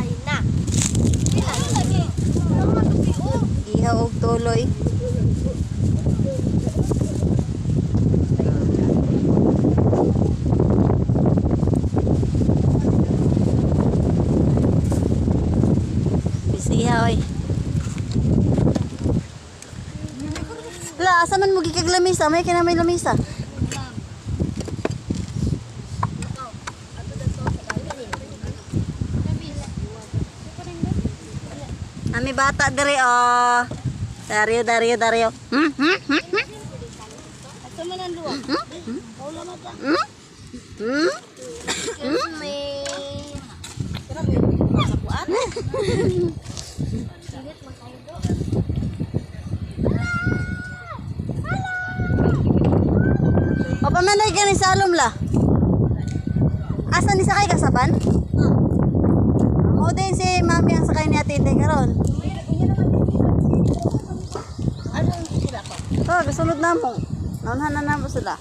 Ay na. Lagi. Ihaw og tuloy. Bisiya oy. La, asa man mo gikag lamisa? May kinamay lamisa. Ami bata diri oh. Dario. Asa man ang luwag? Wala na ta. May Tara may sakuan. Silit magkaido. O pamanay ka ni Salom la. Asa ni sakay kasaban? Mo din si mami ang sakay ni Ate Inday karon. Ano sila ko? Oh, kasunod na mo. Naunhan na mo sila.